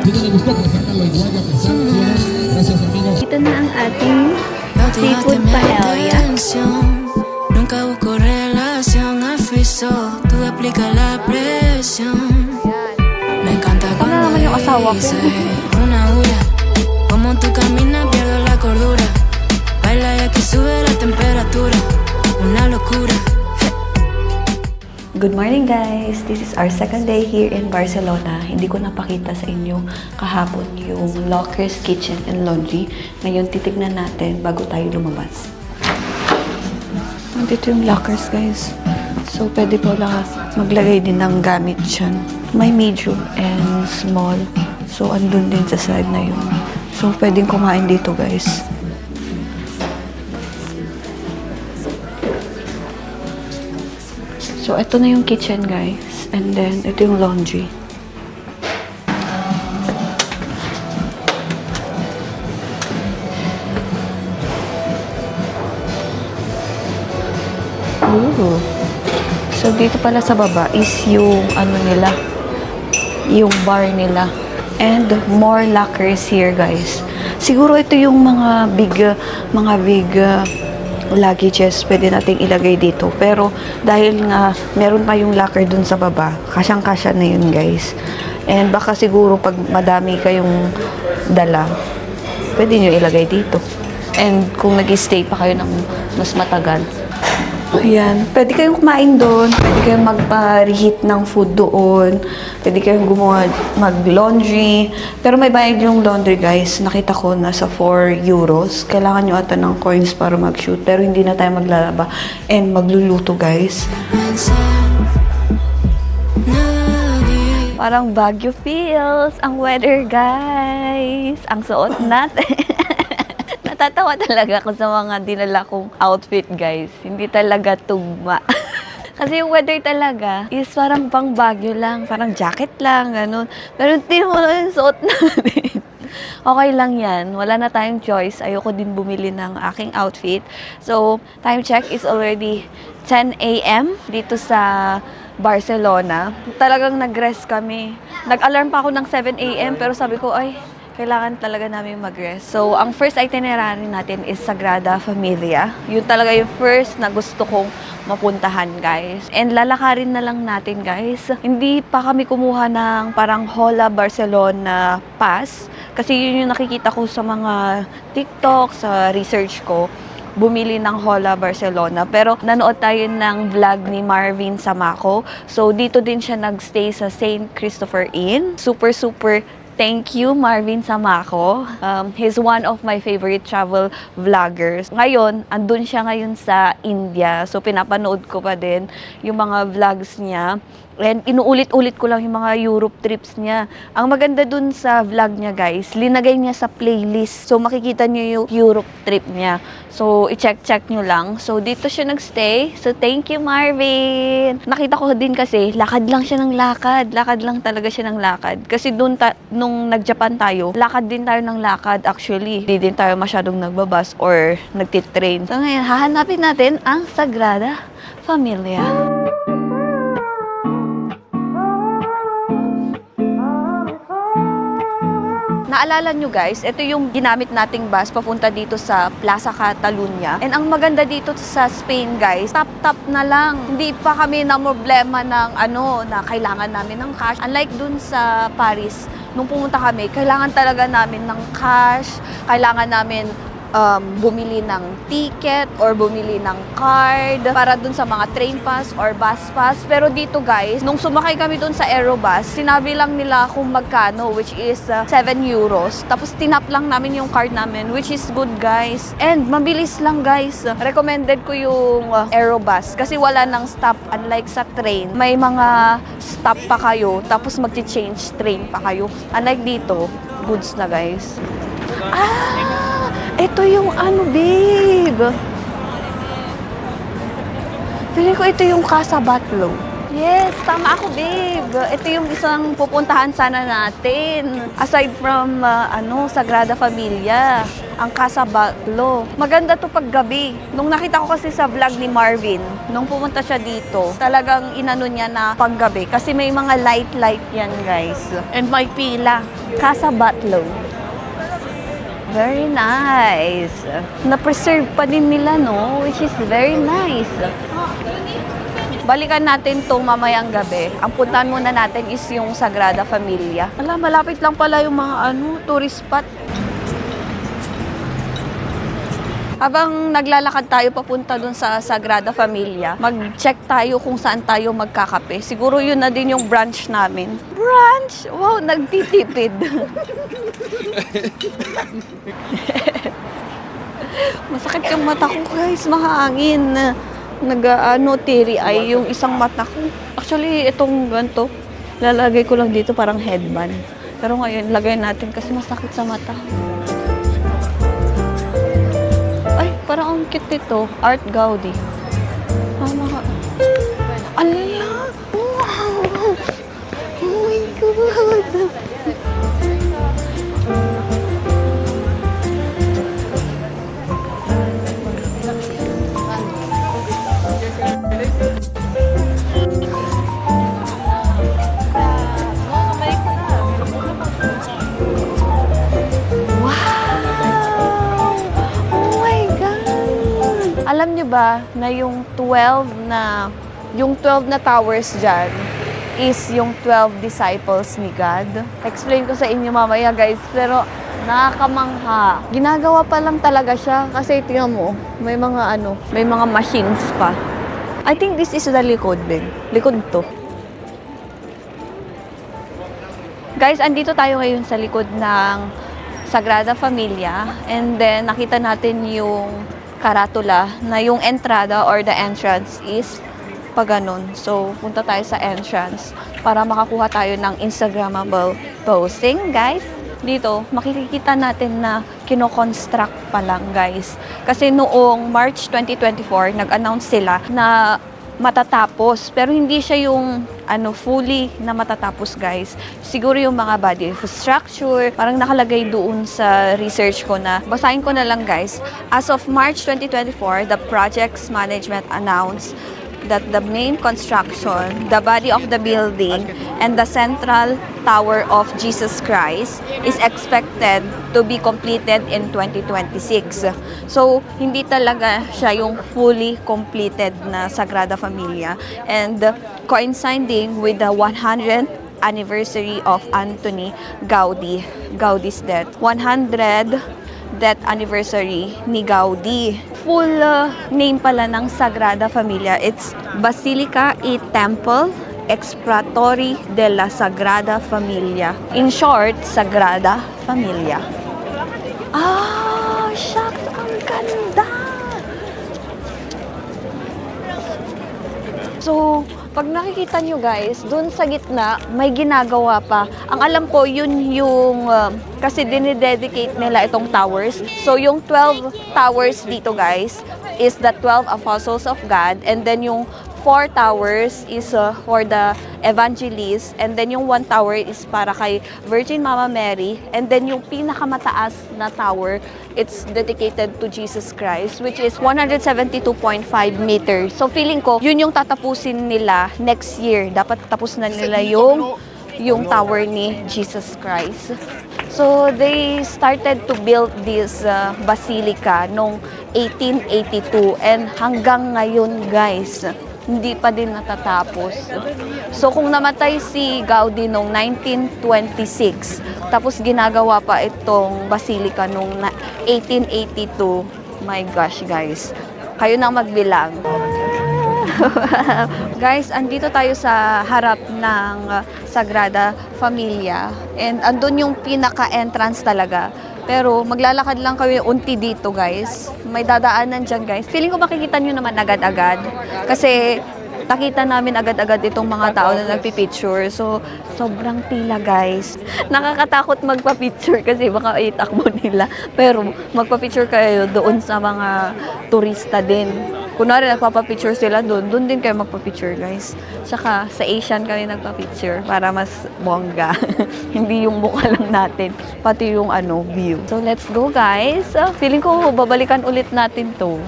Ito na ang ating seafood paella. Nunca busco relación, afiso, tú aplica la presión. Me encanta cuando dices una hora. Como tú caminas pierdo la cordura. Baila y aquí sube la temperatura. Una locura. Good morning guys! This is our second day here in Barcelona. Hindi ko napakita sa inyo kahapon yung Lockers Kitchen and Laundry. Ngayon titignan natin bago tayo lumabas. Dito yung lockers guys. So pwede po lang maglagay din ng gamit dyan. May medium and small. So andun din sa side na yun. So pwedeng kumain dito guys. So, ito na yung kitchen, guys. And then, ito yung laundry. Ooh. So, dito pala sa baba is yung, ano nila, yung bar nila. And more lockers here, guys. Siguro ito yung mga big luggages pwede nating ilagay dito. Pero dahil nga meron pa yung locker dun sa baba, kasyang-kasya na yun guys. And baka siguro pag madami kayong dala, pwede nyo ilagay dito. And kung nag-stay pa kayo ng mas matagal, ayan, pwede kayong kumain doon, pwede kayong magpa-reheat ng food doon, pwede kayong gumawa, mag-laundry. Pero may bayad yung laundry guys. Nakita ko nasa 4 euros. Kailangan nyo ata ng coins para mag-shoot. Pero hindi na tayo maglalaba and magluluto guys. Parang Baguio feels ang weather guys. Ang suot natin. Natatawa talaga ako sa mga dinala kong outfit, guys. Hindi talaga tugma. Kasi yung weather talaga is parang pang Baguio lang. Parang jacket lang, ganun. Pero hindi mo na yung suot natin. Okay lang yan. Wala na tayong choice. Ayoko din bumili ng aking outfit. So, time check is already 10 a.m. dito sa Barcelona. Talagang nag-rest kami. Nag-alarm pa ako ng 7 a.m. pero sabi ko, ay, kailangan talaga namin mag-rest. So, ang first itinerary natin is Sagrada Familia. Yun talaga yung first na gusto kong mapuntahan, guys. And lalakarin na lang natin, guys. Hindi pa kami kumuha ng parang Hola Barcelona pass. Kasi yun yung nakikita ko sa mga TikTok, sa research ko. Bumili ng Hola Barcelona. Pero nanood tayo ng vlog ni Marvin Samaco. So, dito din siya nagstay sa St. Christopher Inn. Super thank you, Marvin Samaco. He's one of my favorite travel vloggers. Ngayon, andun siya ngayon sa India. So, pinapanood ko pa din yung mga vlogs niya. And inuulit-ulit ko lang yung mga Europe trips niya. Ang maganda dun sa vlog niya, guys, linagay niya sa playlist. So, makikita niyo yung Europe trip niya. So, i-check nyo lang. So, dito siya nagstay. So, thank you, Marvin! Nakita ko din kasi, lakad lang siya ng lakad. Lakad lang talaga siya ng lakad. Kasi dun, nung nag-Japan tayo, lakad din tayo ng lakad actually. Hindi din tayo masyadong nagbabas or nagtitrain. So, ngayon, hahanapin natin ang Sagrada Familia. Naalala nyo guys, ito yung ginamit nating bus papunta dito sa Plaza Catalunya. And ang maganda dito sa Spain guys, tap-tap na lang. Hindi pa kami na problema ng na kailangan namin ng cash. Unlike dun sa Paris, nung pumunta kami, kailangan talaga namin ng cash. Kailangan namin bumili ng ticket or bumili ng card para dun sa mga train pass or bus pass. Pero dito guys, nung sumakay kami dun sa Aerobus, sinabi lang nila kung magkano, which is 7 euros. Tapos tinap lang namin yung card namin, which is good guys. And mabilis lang guys. Recommended ko yung Aerobus kasi wala nang stop, unlike sa train. May mga stop pa kayo, tapos magti-change train pa kayo. Unlike dito, goods na guys. Ito yung babe. Feeling ko ito yung Casa Batlló. Yes, tama ako, babe. Ito yung isang pupuntahan sana natin. Aside from, Sagrada Familia, ang Casa Batlló. Maganda to paggabi. Nung nakita ko kasi sa vlog ni Marvin, nung pumunta siya dito, talagang inano niya na paggabi. Kasi may mga light yan, guys. And may pila. Casa Batlló. Very nice. Na-preserve pa din nila, no? Which is very nice. Balikan natin to mamayang gabi. Ang puntahan muna natin is yung Sagrada Familia. Ala, malapit lang pala yung mga tourist spot. Habang naglalakad tayo papunta dun sa Sagrada Familia, mag-check tayo kung saan tayo magkakape. Siguro yun na din yung branch namin. Branch? Wow, nagtitipid. Masakit yung mata ko, guys. Mahangin. Teary-eye yung isang mata ko. Actually, itong ganito, lalagay ko lang dito parang headband. Pero ngayon, lagay natin kasi masakit sa mata. Ay, parang ang cute ito. Art Gaudi. Alala! Wow! Oh my God! Alam niyo ba na yung 12 na towers dyan is yung 12 disciples ni God? Explain ko sa inyo mamaya, guys, pero nakakamangha. Ginagawa pa lang talaga siya kasi tingnan mo, may mga machines pa. I think this is the likod, Ben. Likod to. Guys, andito tayo ngayon sa likod ng Sagrada Familia, and then nakita natin yung karatula na yung entrada or the entrance is paganon. So, punta tayo sa entrance para makakuha tayo ng Instagrammable posting, guys. Dito, makikita natin na kino-construct pa lang, guys. Kasi noong March 2024, nag-announce sila na matatapos. Pero hindi siya yung fully na matatapos, guys. Siguro yung mga body structure, parang nakalagay doon sa research ko na, basahin ko na lang, guys. As of March 2024, the project's management announced that the main construction, the body of the building, and the central tower of Jesus Christ is expected to be completed in 2026. So, hindi talaga siya yung fully completed na Sagrada Familia. And coinciding with the 100th anniversary of Anthony Gaudi's death. 100 death anniversary ni Gaudi. Full name pala ng Sagrada Familia, it's Basilica y Temple Expiatory de la Sagrada Familia. In short, Sagrada Familia. Ah, shucks, ang ganda! So, pag nakikita nyo, guys, dun sa gitna, may ginagawa pa. Ang alam ko, yun yung, kasi dinidedicate nila itong towers. So, yung 12 towers dito, guys, is the 12 apostles of God. And then yung 4 towers is for the evangelists. And then yung 1 tower is para kay Virgin Mama Mary. And then yung pinakamataas na tower, it's dedicated to Jesus Christ, which is 172.5 meters. So feeling ko, yun yung tatapusin nila next year. Dapat tapos na nila yung tower ni Jesus Christ. So they started to build this basilica noong 1882 and hanggang ngayon, guys, hindi pa din natatapos. So kung namatay si Gaudi noong 1926, tapos ginagawa pa itong basilica noong 1882, my gosh, guys, kayo nang magbilang. Guys, andito tayo sa harap ng Sagrada Familia and andun yung pinaka-entrance talaga. Pero maglalakad lang kayo unti dito, guys. May dadaanan dyan, guys. Feeling ko makikita nyo naman agad-agad. Kasi nakita namin agad-agad itong mga tao na nagpipicture. So, sobrang pila, guys. Nakakatakot magpa-picture kasi baka itakbo nila. Pero magpa-picture kayo doon sa mga turista din. kunwari nagpapapicture sila doon din kayo magpapicture guys. Tsaka sa Asian kami nagpapicture para mas bongga. Hindi yung mukha lang natin, pati yung view. So let's go guys. Feeling ko babalikan ulit natin to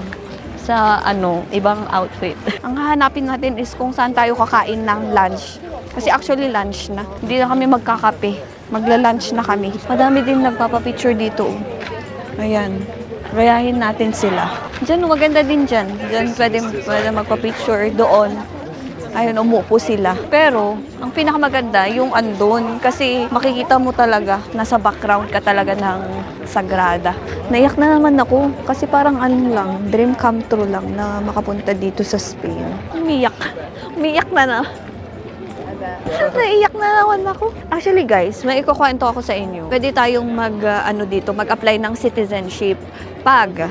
sa ibang outfit. Ang hahanapin natin is kung saan tayo kakain ng lunch. Kasi actually lunch na. Hindi na kami magkakape. Magla-lunch na kami. Madami din nagpapapicture dito. Ayan. Rayahin natin sila. Diyan, maganda din dyan. Diyan pwede magpa-picture doon. Ayun, umupo sila. Pero, ang pinakamaganda, yung andun. Kasi makikita mo talaga, nasa background ka talaga ng Sagrada. Naiyak na naman ako. Kasi parang dream come true lang na makapunta dito sa Spain. Umiyak na. Naiyak na naman ako. Actually guys, may ikukwento ako sa inyo. Pwede tayong mag-apply ng citizenship pag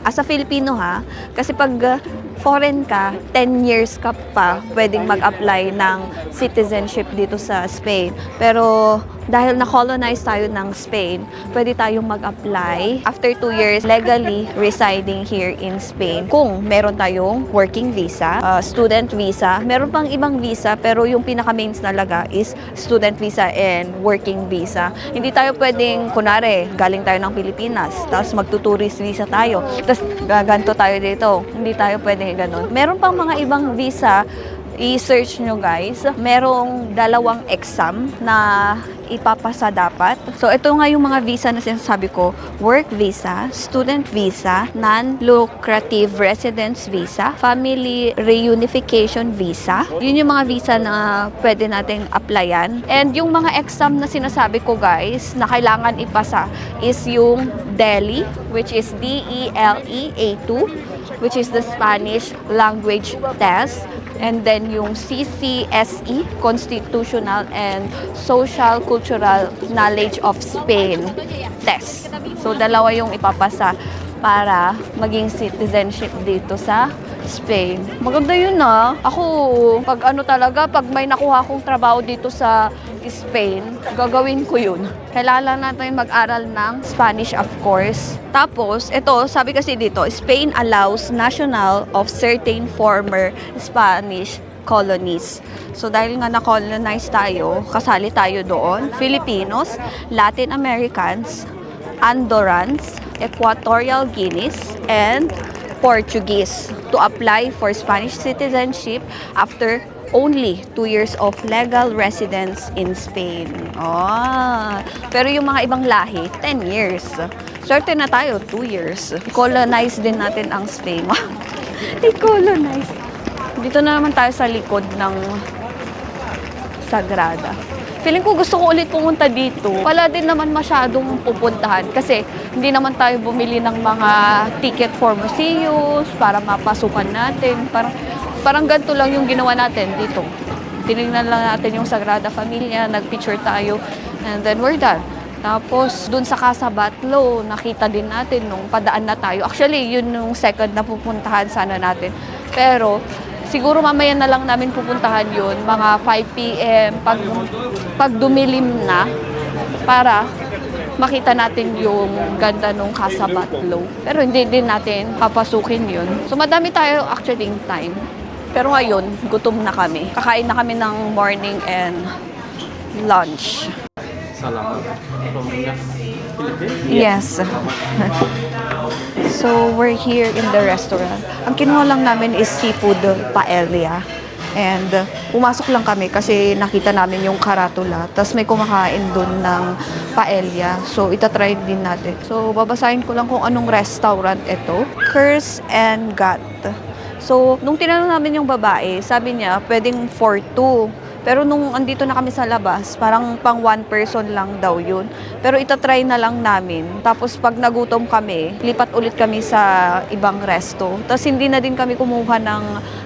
as a Filipino kasi pag foreign ka, 10 years ka pa pwedeng mag-apply ng citizenship dito sa Spain. Pero dahil na-colonize tayo ng Spain, pwede tayong mag-apply after 2 years legally residing here in Spain. Kung meron tayong working visa, student visa, meron pang ibang visa pero yung pinaka-mains talaga is student visa and working visa. Hindi tayo pwedeng, kunwari, galing tayo ng Pilipinas, tapos magtuturist visa tayo, tapos gaganto tayo dito. Hindi tayo pwedeng ganun. Meron pang mga ibang visa, i-search nyo guys. Merong 2 exam na ipapasa dapat. So, ito nga yung mga visa na sinasabi ko. Work visa, student visa, non-lucrative residence visa, family reunification visa. Yun yung mga visa na pwede nating applyan. And yung mga exam na sinasabi ko guys, na kailangan ipasa is yung DELE, which is DELE A2, which is the Spanish language test. And then yung CCSE, Constitutional and Social Cultural Knowledge of Spain test. So, 2 yung ipapasa para maging citizenship dito sa Spain. Maganda yun Ako, pag may nakuha akong trabaho dito sa Spain, gagawin ko yun. Kailangan natin mag-aral ng Spanish, of course. Tapos, ito, sabi kasi dito, Spain allows national of certain former Spanish colonies. So, dahil nga na-colonize tayo, kasali tayo doon, Filipinos, Latin Americans, Andorrans, Equatorial Guineas, and Portuguese to apply for Spanish citizenship after only 2 years of legal residence in Spain. Pero yung mga ibang lahi, 10 years. Swerte na tayo, 2 years. Colonize din natin ang Spain. I-colonize. Dito na naman tayo sa likod ng Sagrada. Feeling ko gusto ko ulit pumunta dito. Wala din naman masyadong pupuntahan kasi hindi naman tayo bumili ng mga ticket for museums para mapasukan natin. Parang ganito lang yung ginawa natin dito. Tinignan lang natin yung Sagrada Familia, nagpicture tayo, and then we're done. Tapos, dun sa Casa Batlló, nakita din natin nung padaan na tayo. Actually, yun yung second na pupuntahan sana natin. Pero, siguro mamaya na lang namin pupuntahan yun, mga 5 p.m. Pag dumilim na, para makita natin yung ganda nung Casa Batlló. Pero hindi din natin papasukin yun. So, madami tayo actually time. Pero ngayon, gutom na kami. Kakain na kami ng morning and lunch. Salamat. From Philippines? Yes. So, we're here in the restaurant. Ang kinuha lang namin is seafood paella. And pumasok lang kami kasi nakita namin yung karatula. Tapos may kumakain dun ng paella. So, itatry din natin. So, babasahin ko lang kung anong restaurant ito. Curse and Gut. So, nung tinanong namin yung babae, sabi niya, pwedeng for 2. Pero nung andito na kami sa labas, parang pang 1 person lang daw yun. Pero itatry na lang namin. Tapos pag nagutom kami, lipat ulit kami sa ibang resto. Tapos hindi na din kami kumuha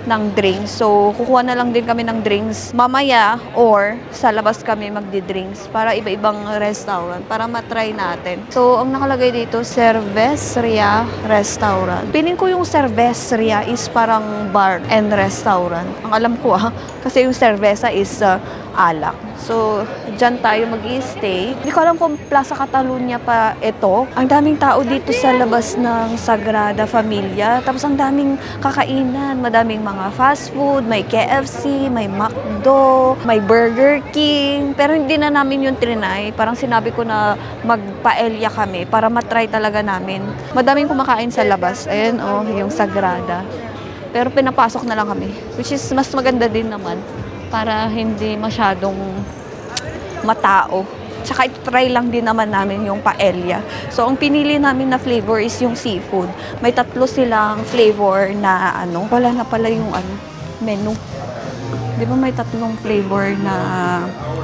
ng drinks. So, kukuha na lang din kami ng drinks mamaya or sa labas kami magdi-drinks para iba-ibang restaurant para matry natin. So, ang nakalagay dito, Cerveceria Restaurant. Piling ko yung Cerveceria is parang bar and restaurant. Ang alam ko kasi yung cerveza is is alak. So, dyan tayo mag-i-stay. Hindi ko alam kung Plaza Catalunya pa ito. Ang daming tao dito sa labas ng Sagrada Familia. Tapos ang daming kakainan. Madaming mga fast food, may KFC, may McDo, may Burger King. Pero hindi na namin yung trinay. Parang sinabi ko na magpaelya kami para matry talaga namin. Madaming kumakain sa labas. Ayan, oh, yung Sagrada. Pero pinapasok na lang kami. Which is mas maganda din naman para hindi masyadong matao. Tsaka try lang din naman namin yung paella. So, ang pinili namin na flavor is yung seafood. May 3 silang flavor na ano. Wala na pala yung menu. Di ba may 3 flavor na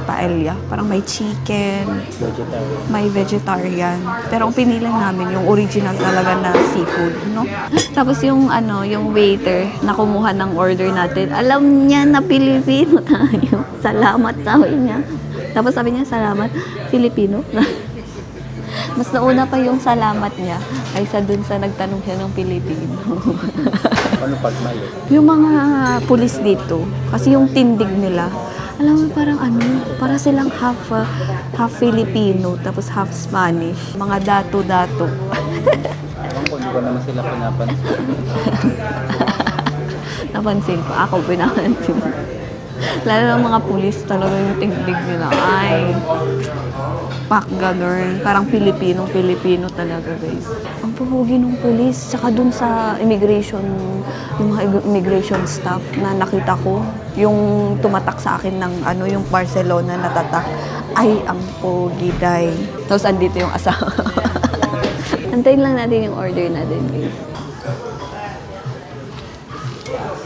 paella? Parang may chicken, may vegetarian. Pero ang pinili namin yung original talaga na seafood, no? Tapos yung yung waiter na kumuha ng order natin, alam niya na Pilipino tayo. Salamat, sabi niya. Tapos sabi niya, salamat, Filipino. Mas nauna pa yung salamat niya kaysa dun sa nagtanong siya ng Pilipino. Ano pag mali? Yung mga pulis dito, kasi yung tindig nila, alam mo parang para silang half Filipino, tapos half Spanish. Mga dato-dato. Ewan ko, hindi ko naman sila pinapansin. Napansin ko, ako pinapansin. Lalo ng mga pulis talaga yung tindig nila. Ay, pak ganun. Parang Pilipino talaga, guys. Ang pupugi ng pulis. Tsaka dun sa immigration, yung mga immigration staff na nakita ko, yung tumatak sa akin ng yung Barcelona na tatak. Ay, ang pogi, day. Tapos andito yung asawa. Antayin lang natin yung order natin, guys.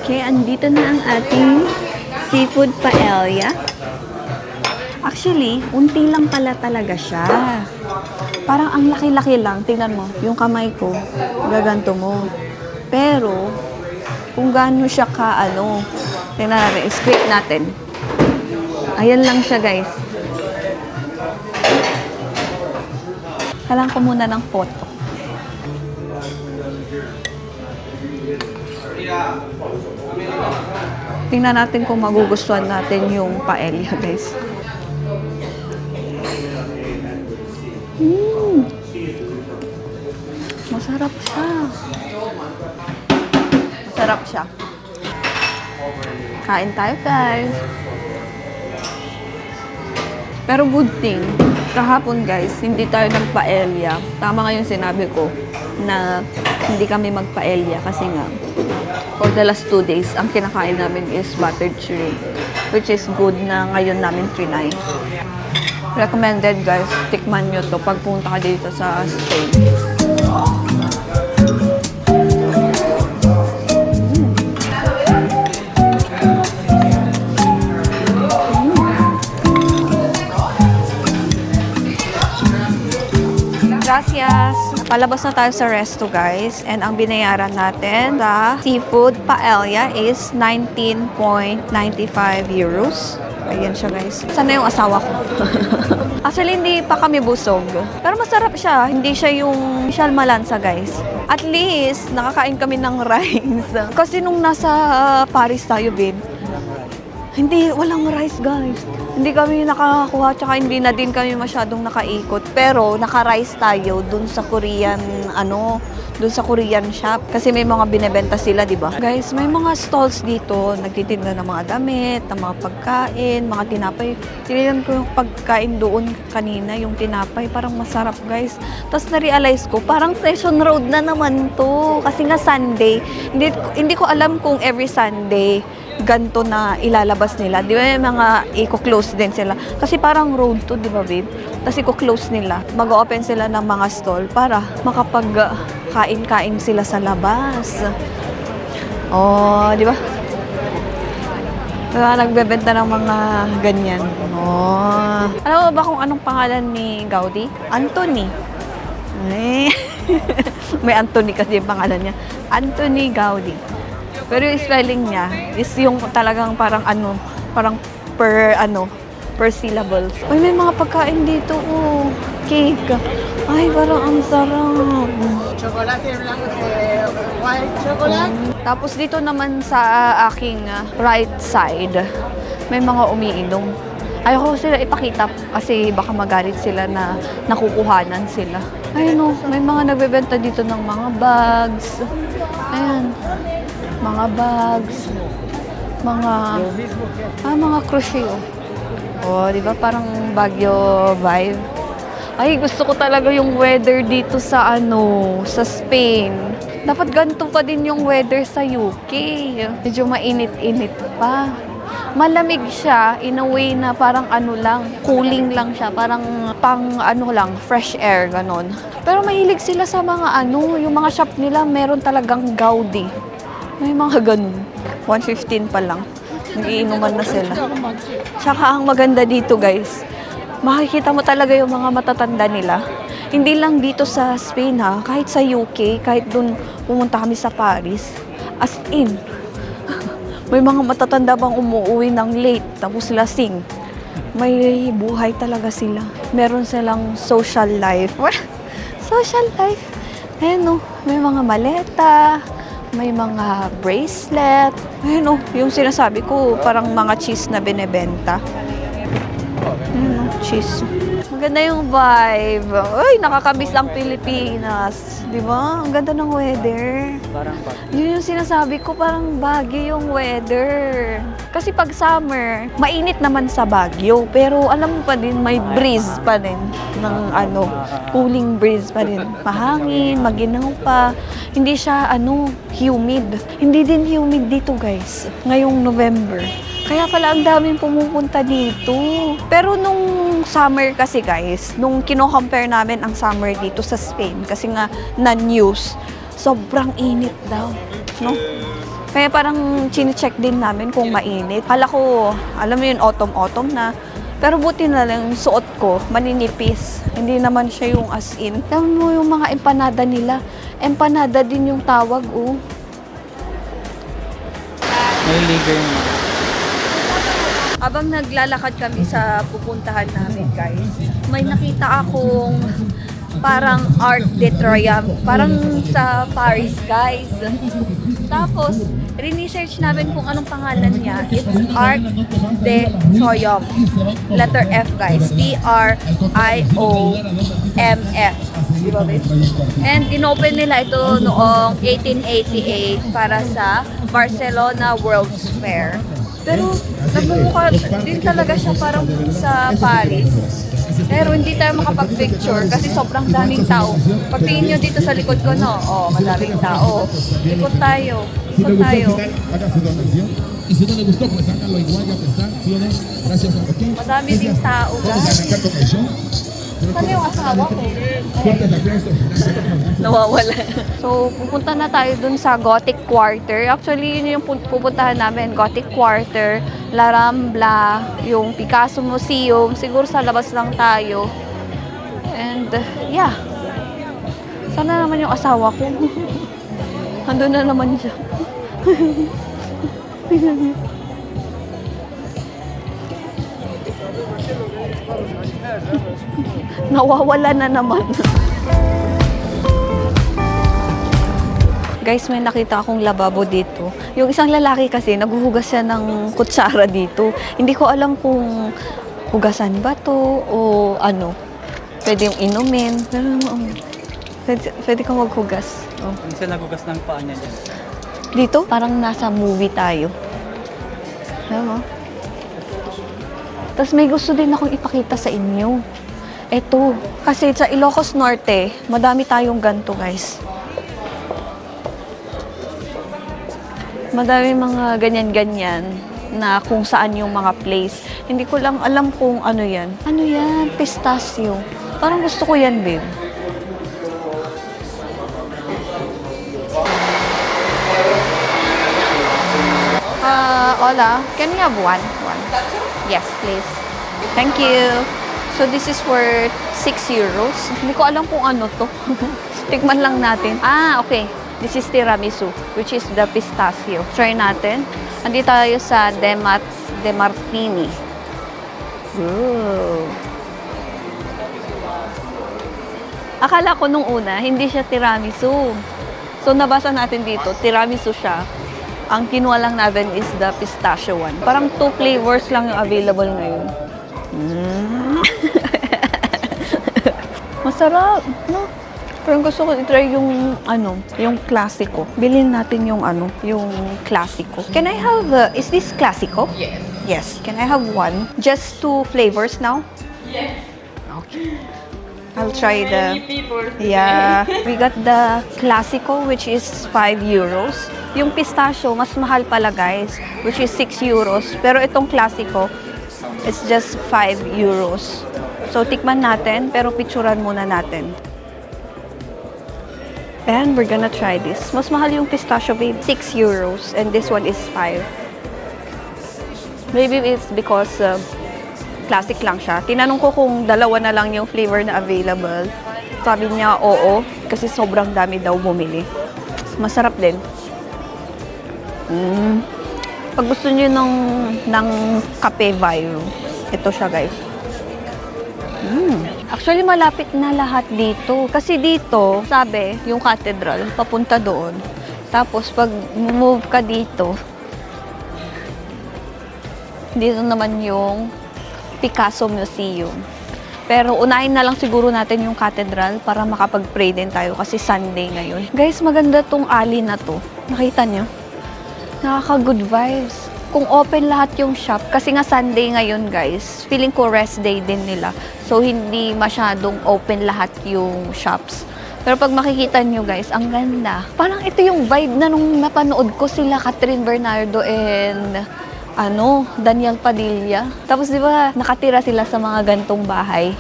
Okay, andito na ang ating seafood paella. Actually, unti lang pala talaga siya. Parang ang laki-laki lang. Tingnan mo, yung kamay ko, gaganto mo. Pero, kung gaano siya tingnan natin, squeak natin. Ayan lang siya, guys. Kailangan ko muna ng photo. Tingnan natin kung magugustuhan natin yung paella, guys. Masarap siya. Masarap siya. Kain tayo, guys. Pero good thing, kahapon, guys, hindi tayo nagpaella. Tama nga yung sinabi ko na hindi kami magpaella kasi nga for the last 2 days, ang kinakain namin is buttered shrimp, which is good na ngayon namin trinay. Recommended, guys. Tikman nyo to pag punta ka dito sa Spain. Gracias! Palabas na tayo sa resto, guys. And ang binayaran natin sa seafood paella is 19.95 euros. Ayan siya, guys. Sana yung asawa ko. Actually, hindi pa kami busog. Pero masarap siya. Hindi siya yung Michel Malanza, guys. At least, nakakain kami ng rice. Kasi nung nasa Paris tayo, babe, walang rice, guys. Hindi kami nakakakuha, tsaka hindi na din kami masyadong nakaikot. Pero, naka-rice tayo dun sa Korean, dun sa Korean shop. Kasi may mga binebenta sila, di ba? Guys, may mga stalls dito, nagtitinda ng mga damit, ng mga pagkain, mga tinapay. Tinilan ko yung pagkain doon kanina, yung tinapay, parang masarap, guys. Tapos na-realize ko, parang Session Road na naman to. Kasi nga Sunday, hindi ko alam kung every Sunday ganto na ilalabas nila. Di ba yung mga i-close din sila? Kasi parang road to, di ba, babe? Tapos i-close nila. Mag-open sila ng mga stall para makapag-kain-kain sila sa labas. Oh, di ba? Diba, nagbebenta ng mga ganyan. Oh. Alam mo ba kung anong pangalan ni Gaudi? Anthony. Ay. May Anthony kasi yung pangalan niya. Anthony Gaudi. Pero yung spelling niya is yung talagang parang per syllables. Uy, may mga pagkain dito, oh. Cake. Ay, parang ang sarap. Chocolate lang, white chocolate. Tapos dito naman sa aking right side, may mga umiinom. Ayoko sila ipakita kasi baka magalit sila na nakukuhanan sila. Ayun o, may mga nagbebenta dito ng mga bags. Ayan, mga bags. Mga crochet o. Oh, di ba parang Baguio vibe? Ay, gusto ko talaga yung weather dito sa sa Spain. Dapat ganito pa din yung weather sa UK. Medyo mainit-init pa. Malamig siya in a way na parang cooling lang siya. Parang lang, fresh air, ganon. Pero mahilig sila sa mga yung mga shop nila meron talagang Gaudi. May mga ganon. 115 pa lang. Nagiinuman na sila. Tsaka ang maganda dito guys, makikita mo talaga yung mga matatanda nila. Hindi lang dito sa Spain ha, kahit sa UK, kahit dun pumunta kami sa Paris. As in, may mga matatanda bang umuwi ng late, tapos lasing. May buhay talaga sila. Meron silang social life. Social life. Ayan may mga maleta, may mga bracelet. Ayan yung sinasabi ko, parang mga cheese na binebenta. Ayan cheese. Maganda yung vibe. Uy, nakakamiss ang Pilipinas. Di ba? Ang ganda ng weather. Parang Yun yung sinasabi ko, parang Baguio yung weather. Kasi pag summer, mainit naman sa Baguio. Pero alam mo pa din, may breeze pa din. Ng cooling breeze pa din. Mahangin, maginaw pa. Hindi siya, humid. Hindi din humid dito, guys. Ngayong November. Kaya pala ang daming pumupunta dito. Pero nung summer kasi guys, nung kino-compare namin ang summer dito sa Spain, kasi nga na-news, sobrang init daw. No? Kaya parang chine-check din namin kung mainit. Kala ko, alam mo yun, autumn-autumn na. Pero buti na lang yung suot ko, maninipis. Hindi naman siya yung as in. Alam mo yung mga empanada nila. Empanada din yung tawag, may liver na. Habang naglalakad kami sa pupuntahan namin, guys, may nakita akong parang Arc de Triomphe. Parang sa Paris, guys. Tapos, research namin kung anong pangalan niya. It's Arc de Triomphe. Letter F, guys. T-R-I-O-M-F. Di ba, babe? And inopen nila ito noong 1888 para sa Barcelona World's Fair. Pero nagmumukha din talaga siya parang sa Paris. Pero hindi tayo makapag-picture kasi sobrang daming tao. Pagtingin nyo dito sa likod ko, madaming tao. Ikot tayo. Ikot tayo. Y si no le gustó, pues háganlo igual, ya está, ¿sí o no? Gracias, ¿ok? Madami ding tao, Vamos a guys. arrancar con el show. Saan yung asawa ko? Fuertes aplausos. Nawawala. So, pupunta na tayo dun sa Gothic Quarter. Actually, yun yung pupuntahan namin. Gothic Quarter, La Rambla, yung Picasso Museum. Siguro sa labas lang tayo. And, yeah. Sana naman yung asawa ko. Andun na naman siya. Nawawala na naman. Guys, may nakita akong lababo dito. Yung isang lalaki kasi, naghuhugas siya ng kutsara dito. Hindi ko alam kung hugasan ba to o ano. Pwede yung inumin. Pero, pwede kang maghugas. Oh. Minsan nagugas ng paa niya dyan. Dito, parang nasa movie tayo. Alam mo? Tapos may gusto din akong ipakita sa inyo. Ito. Kasi sa Ilocos Norte, madami tayong ganito, guys. Madami mga ganyan-ganyan na kung saan yung mga place. Hindi ko lang alam kung ano yan. Ano yan? Pistachio. Parang gusto ko yan, babe. Hola. Can we have one? One. Yes, please. Thank you. So this is worth 6 euros. Hindi ko alam kung ano to. Tikman lang natin. Okay. This is tiramisu, which is the pistachio. Try natin. Andito tayo sa De Martini. Ooh. Akala ko nung una, hindi siya tiramisu. So nabasa natin dito, tiramisu siya. Ang kinuha lang natin is the pistachio one. Parang 2 flavors lang yung available ngayon. Masarap, no? Pero gusto ko i-try yung, yung klasiko. Bilhin natin yung, yung klasiko. Can I have, is this klasiko? Yes. Yes. Can I have one? Just 2 flavors now? Yes. Okay. I'll try the... Yeah. We got the Classico, which is 5 euros. Yung pistachio, mas mahal pala guys, which is 6 euros. Pero itong Classico, it's just 5 euros. So, tikman natin, pero picturean muna natin. And we're gonna try this. Mas mahal yung pistachio, babe. 6 euros. And this one is 5. Maybe it's because... classic lang siya. Tinanong ko kung dalawa na lang yung flavor na available. Sabi niya, oo, kasi sobrang dami daw bumili. Masarap din. Pag gusto niyo ng kape vibe, ito siya guys. Actually, malapit na lahat dito. Kasi dito, sabi, yung cathedral, papunta doon. Tapos, pag move ka dito, dito naman yung Picasso Museum. Pero unahin na lang siguro natin yung cathedral para makapag-pray din tayo kasi Sunday ngayon. Guys, maganda tong alley na to. Nakita nyo? Nakaka-good vibes. Kung open lahat yung shop, kasi nga Sunday ngayon guys, feeling ko rest day din nila. So, hindi masyadong open lahat yung shops. Pero pag makikita nyo guys, ang ganda. Parang ito yung vibe na nung napanood ko sila Catherine Bernardo and Daniel Padilla. Tapos di ba nakatira sila sa mga gantong bahay.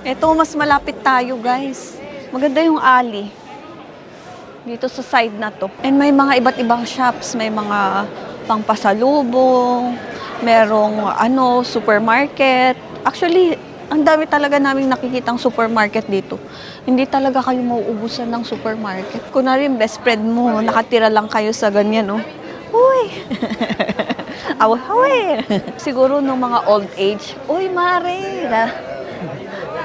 Ito, mas malapit tayo guys. Maganda yung alley. Dito sa side na to. And may mga iba't ibang shops. May mga pangpasalubong. Merong supermarket. Actually, ang dami talaga naming nakikitang supermarket dito. Hindi talaga kayo mauubusan ng supermarket. Kunwari, best friend mo, nakatira lang kayo sa ganyan, no? Uy! Awa-hawi! Siguro nung mga old age, uy, Mare!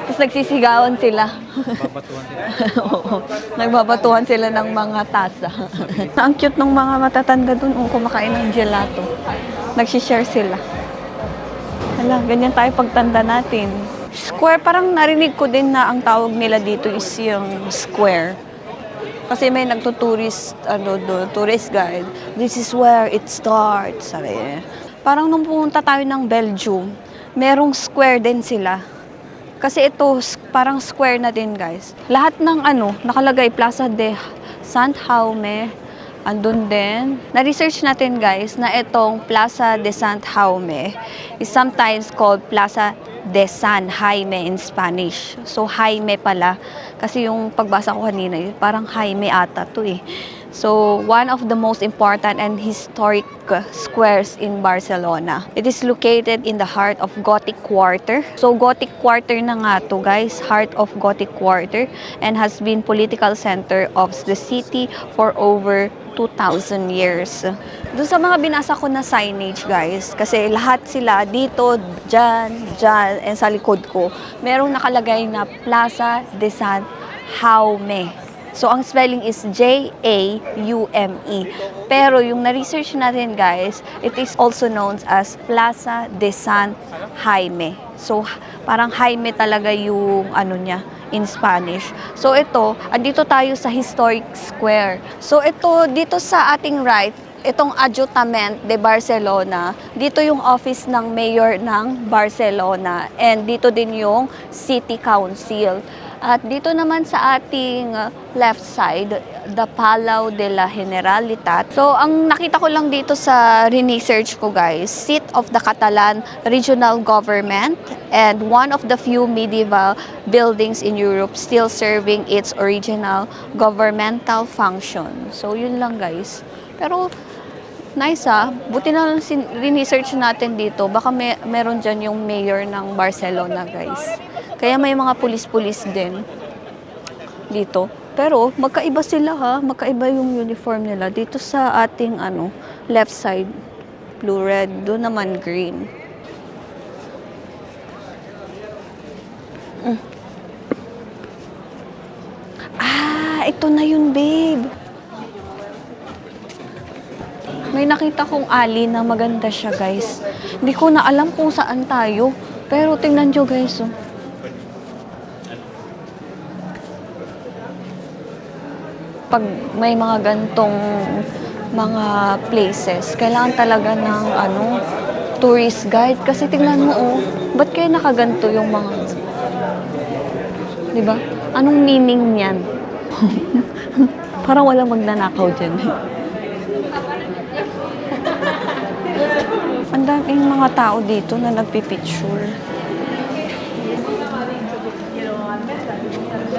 Tapos nagsisigawan sila. Babatuhan sila. Oo. Nagbabatuhan sila ng mga tasa. Ang cute ng mga matatanda dun, kumakain ng gelato. Nagsishare sila. Hala, ganyan tayo pagtanda natin. Square, parang narinig ko din na ang tawag nila dito is yung square. Kasi may nagtuturist, tourist guide. This is where it starts, sabi. Parang nung pumunta tayo ng Belgium, merong square din sila. Kasi ito, parang square na din, guys. Lahat ng nakalagay, Plaza de Sant Jaume, andun din. Na-research natin, guys, na itong Plaza de Sant Jaume is sometimes called Plaza de San Jaime in Spanish. So, Jaime pala. Kasi yung pagbasa ko kanina, parang Jaime ata to eh. So, one of the most important and historic squares in Barcelona. It is located in the heart of Gothic Quarter. So, Gothic Quarter na nga to, guys. Heart of Gothic Quarter. And has been political center of the city for over 2,000 years. Doon sa mga binasa ko na signage, guys, kasi lahat sila dito, dyan, and sa likod ko, merong nakalagay na Plaza de Sant Jaume. So, ang spelling is J-A-U-M-E. Pero yung na-research natin, guys, it is also known as Plaza de Sant Jaime. So, parang Jaime talaga yung niya in Spanish. So, ito, andito tayo sa Historic Square. So, ito, dito sa ating right, itong Ajuntament de Barcelona, dito yung office ng mayor ng Barcelona. And dito din yung City Council. At dito naman sa ating left side, the Palau de la Generalitat. So, ang nakita ko lang dito sa research ko, guys, seat of the Catalan regional government and one of the few medieval buildings in Europe still serving its original governmental function. So, yun lang, guys. Pero, nice buti na lang research natin dito. Baka meron dyan yung mayor ng Barcelona, guys. Kaya may mga pulis-pulis din dito. Pero magkaiba sila magkaiba yung uniform nila. Dito sa ating left side, blue red, doon naman green. Ito na yun, babe. May nakita kong alley na maganda siya, guys. Hindi ko na alam kung saan tayo. Pero tingnan nyo, guys, oh. Pag may mga gantong mga places, kailangan talaga ng tourist guide. Kasi tingnan mo, oh, ba't kaya nakaganto yung mga... Diba? Anong meaning niyan? Parang walang magnanakaw dyan. Ang daming mga tao dito na nagpipicture.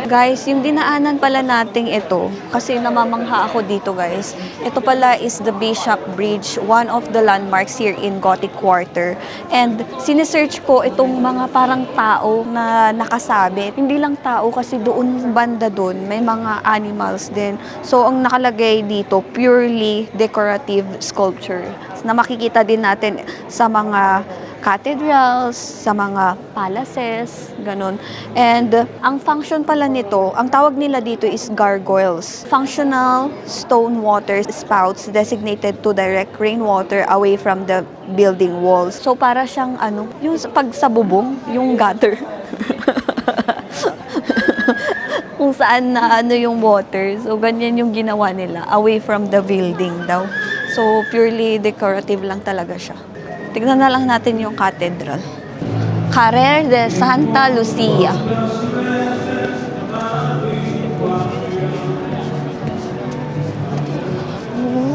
Guys, yung dinaanan pala nating ito, kasi namamangha ako dito, guys. Ito pala is the Bishop Bridge, one of the landmarks here in Gothic Quarter. And sinesearch ko itong mga parang tao na nakasabit. Hindi lang tao kasi doon banda doon, may mga animals din. So, ang nakalagay dito, purely decorative sculpture na makikita din natin sa mga cathedrals, sa mga palaces, ganun. And ang function pala nito, ang tawag nila dito is gargoyles. Functional stone water spouts designated to direct rainwater away from the building walls. So para siyang yung pag sa bubong, yung gutter. Kung saan na yung water. So ganyan yung ginawa nila, away from the building daw. So purely decorative lang talaga siya. Tignan na lang natin yung cathedral. Carrer de Santa Lucia.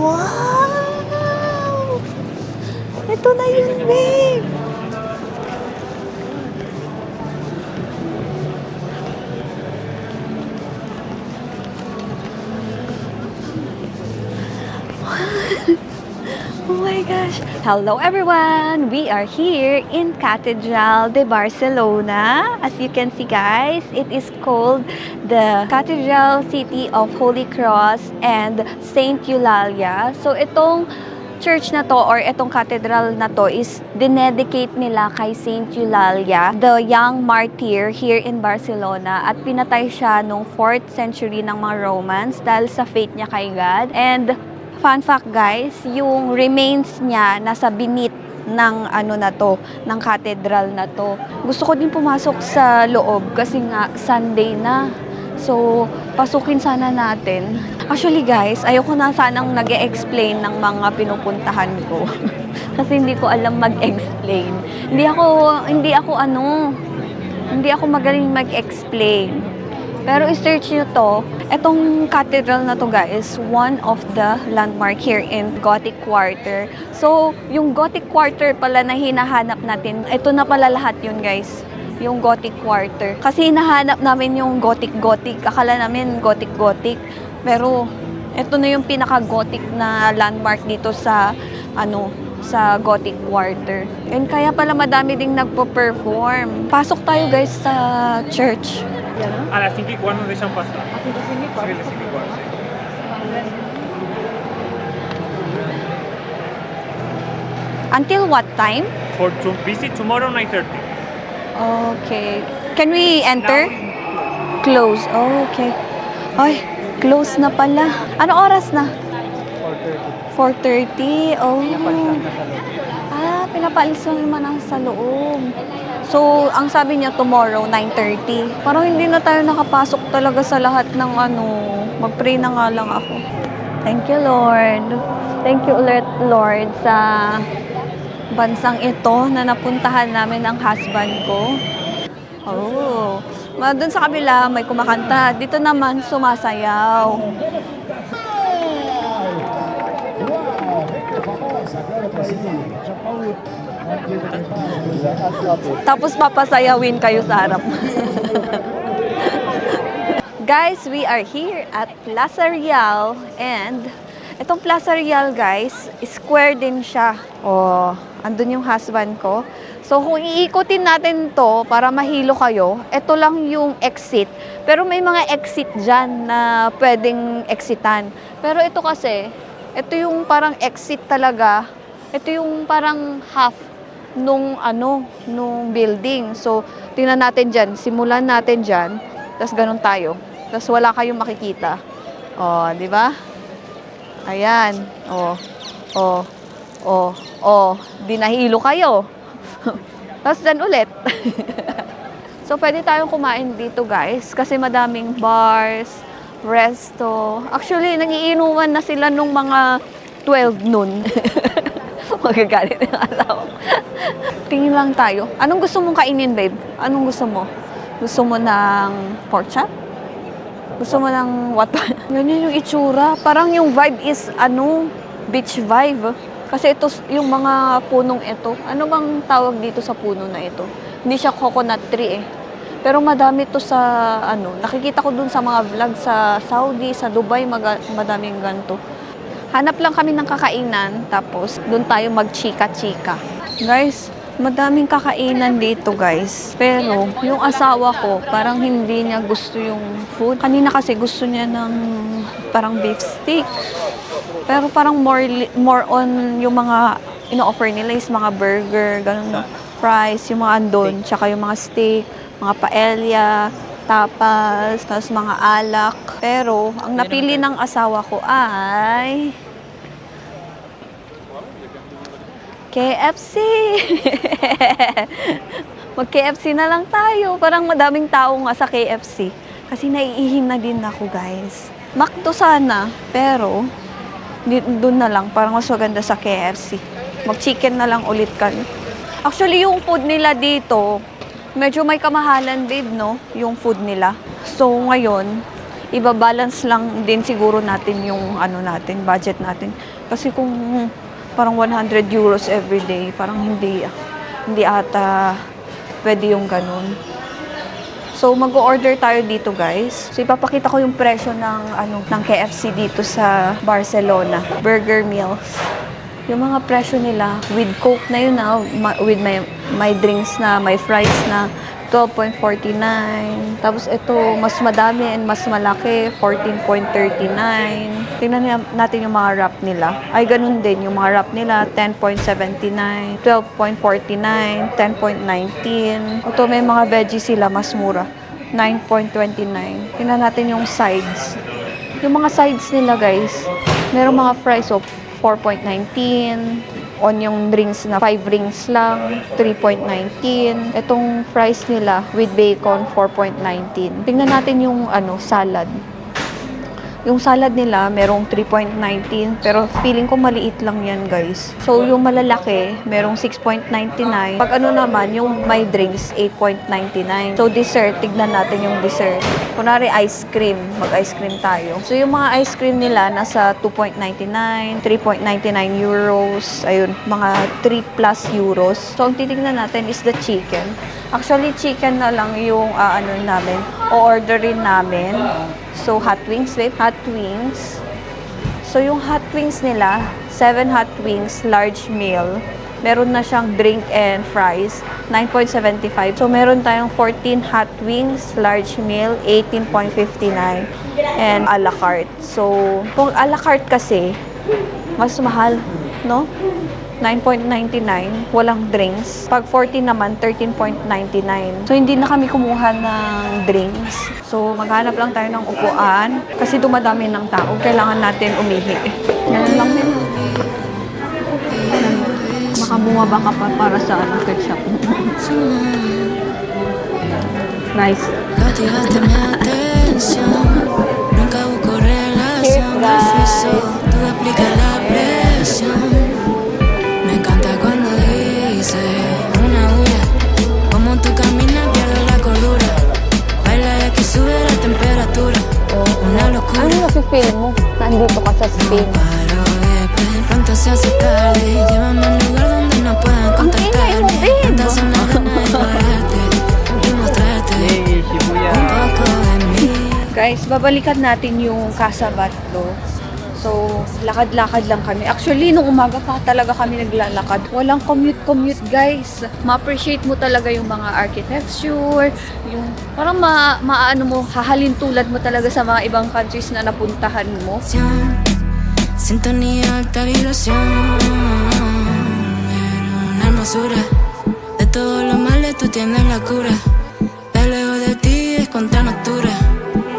Wow! Ito na yun, babe! Oh my gosh! Hello everyone! We are here in Catedral de Barcelona. As you can see, guys, it is called the Cathedral City of Holy Cross and Saint Eulalia. So itong church na to or itong cathedral na to is dinedicate nila kay Saint Eulalia, the young martyr here in Barcelona, at pinatay siya noong 4th century ng mga Romans dahil sa faith niya kay God. And fun fact, guys, yung remains niya nasa binit ng ng cathedral na to. Gusto ko din pumasok sa loob kasi nga Sunday na. So, pasukin sana natin. Actually, guys, ayoko na sanang nag-e-explain ng mga pinupuntahan ko. Kasi hindi ko alam mag-explain. Hindi ako magaling mag-explain. Pero i-search nyo to. Etong cathedral na to, guys, one of the landmark here in Gothic Quarter. So, yung Gothic Quarter pala na hinahanap natin, ito na pala lahat yun, guys. Yung Gothic Quarter. Kasi hinahanap namin yung Gothic-Gothic. Akala namin Gothic-Gothic. Pero, ito na yung pinaka-Gothic na landmark dito sa, sa Gothic Quarter. And kaya pala madami ding nagpo-perform. Pasok tayo, guys, sa church. A las 5:15 nos dejan pasar. ¿A 5:15? Sí, a las 5:15. Until what time? For to visit tomorrow 9:30. Okay. Can we enter? Close. Oh, okay. Ay, close na pala. Ano oras na? 4:30. 4:30. Oh. Pinapalis lang naman ang sa loob. So, ang sabi niya tomorrow, 9:30. Parang hindi na tayo nakapasok talaga sa lahat ng mag-pray na nga lang ako. Thank you, Lord. Thank you ulit, Lord, sa bansang ito na napuntahan namin ng husband ko. Oh. Doon sa kabila, may kumakanta. Dito naman, sumasayaw. Tapos papasayawin kayo sa harap. Guys, we are here at Plaza Real, and itong Plaza Real, guys, square din siya. Oh, andun yung husband ko. So kung iikutin natin to para mahilo kayo, ito lang yung exit. Pero may mga exit dyan na pwedeng exitan. Pero ito kasi, ito yung parang exit talaga. Ito yung parang half nung building. So, tingnan natin dyan. Simulan natin dyan. Tapos ganun tayo. Tapos wala kayong makikita. O, di ba? Ayan. O. Di nahilo kayo. Tapos dyan ulit. So, pwede tayong kumain dito, guys. Kasi madaming bars, resto. Actually, nangiinuman na sila nung mga 12 noon. Magagalit yung asawa. Tingin lang tayo. Anong gusto mong kainin, babe? Anong gusto mo? Gusto mo ng pork chop? Gusto mo ng what? Ganyan yung itsura. Parang yung vibe is, beach vibe. Kasi ito, yung mga punong ito. Ano bang tawag dito sa puno na ito? Hindi siya coconut tree eh. Pero madami to sa, nakikita ko dun sa mga vlog sa Saudi, sa Dubai, madaming ganito. Hanap lang kami ng kakainan, tapos dun tayo magchika-chika. Guys, madaming kakainan dito, guys. Pero, yung asawa ko, parang hindi niya gusto yung food. Kanina kasi gusto niya ng parang beef steak. Pero parang more on yung mga ino-offer nila is mga burger, ganun, fries, yung mga andon, tsaka yung mga steak, mga paella, tapas, tapos mga alak. Pero, ang napili ng asawa ko ay KFC! Mag-KFC na lang tayo. Parang madaming tao nga sa KFC. Kasi naiihim na din ako, guys. McDo sana, pero doon na lang. Parang mas maganda sa KFC. Mag-chicken na lang ulit kami. Actually, yung food nila dito, medyo may kamahalan, babe, no? Yung food nila. So, ngayon, ibabalance lang din siguro natin yung budget natin. Kasi kung parang 100 euros every day, parang hindi ata pwede yung ganun. So, mag-order tayo dito, guys. So, ipapakita ko yung presyo ng KFC dito sa Barcelona. Burger meals. Yung mga presyo nila, with Coke na yun with my drinks na, may fries na, 12.49. Tapos ito, mas madami and mas malaki, 14.39. Tingnan natin yung mga wrap nila. Ay, ganun din. Yung mga wrap nila, 10.79, 12.49, 10.19. Ito, may mga veggies sila, mas mura. 9.29. Tingnan natin yung sides. Yung mga sides nila, guys, merong mga fries of 4.19. Onion rings na 5 rings lang, 3.19. Itong fries nila with bacon, 4.19. Tingnan natin yung salad. Yung salad nila, merong 3.19. Pero feeling ko maliit lang yan, guys. So, yung malalaki, merong 6.99. Pag naman, yung may drinks, 8.99. So, dessert, tignan natin yung dessert. Kunwari, ice cream. Mag-ice cream tayo. So, yung mga ice cream nila, nasa 2.99, 3.99 euros. Ayun, mga 3 plus euros. So, ang titignan natin is the chicken. Actually, chicken na lang yung namin. O-orderin namin. So, hot wings, babe. Hot wings. So, yung hot wings nila, 7 hot wings, large meal. Meron na siyang drink and fries, 9.75. So, meron tayong 14 hot wings, large meal, 18.59. And a la carte. So, kung a la carte kasi, mas mahal, no? 9.99, walang drinks. Pag 14 naman, 13.99. So, hindi na kami kumuha ng drinks. So, maghanap lang tayo ng upuan. Kasi dumadami ng tao. Kailangan natin umihi. Ganun lang din. Makabumaba ka pa para sa ketchup. Nice. Cautivaste mi atención. Nunca busco relación. Cheers, Al piso, guys. tú aplicas la presión. Me encanta cuando dices una hora. Como tú caminas, pierdes la cordura. Baila y aquí sube la temperatura. Una locura. Ano nafe-feel mo? Nandito ka sa Spain. Paro de pronto se hace tarde. Llévame al lugar donde no puedan contactarme. Tantas son las ganas de explorarte y mostrarte un poco de mí. Guys, babalikan natin yung Casa Batlló. So, lakad-lakad lang kami. Actually, nung umaga pa talaga kami naglalakad. Walang commute, guys. Ma-appreciate mo talaga yung mga architecture, yung parang maano mo, hahalin tulad mo talaga sa mga ibang countries na napuntahan mo. Sintonía, alta vibración. Era una hermosura. De todos los males tú tienes la cura. De lejos de ti es contra natura.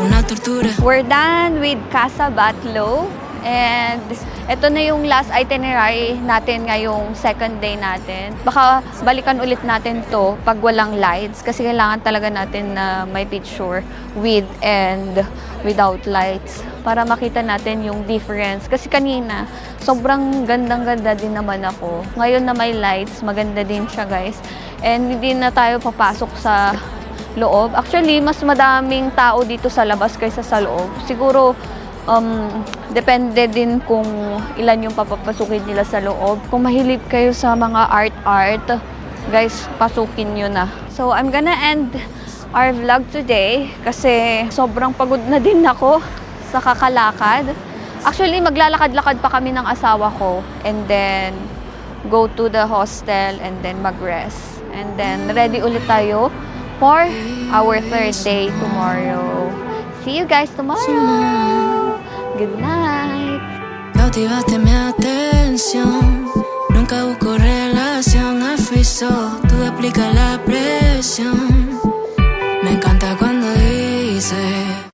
Una tortura. We're done with Casa Batlló. And ito na yung last itinerary natin ngayong second day natin. Baka balikan ulit natin to pag walang lights kasi kailangan talaga natin na may picture with and without lights para makita natin yung difference. Kasi kanina, sobrang gandang-ganda din naman ako. Ngayon na may lights, maganda din siya guys. And hindi na tayo papasok sa loob. Actually, mas madaming tao dito sa labas kaysa sa loob. Siguro, depende din kung ilan yung papapasukin nila sa loob. Kung mahilig kayo sa mga art, guys, pasukin nyo na. So, I'm gonna end our vlog today kasi sobrang pagod na din ako sa kakalakad. Actually, maglalakad-lakad pa kami ng asawa ko and then go to the hostel and then mag-rest. And then, ready ulit tayo for our third day tomorrow. See you guys tomorrow! Good night. Cautivaste mi atención. Nunca busco relación, afiso. Tú explicas la presión.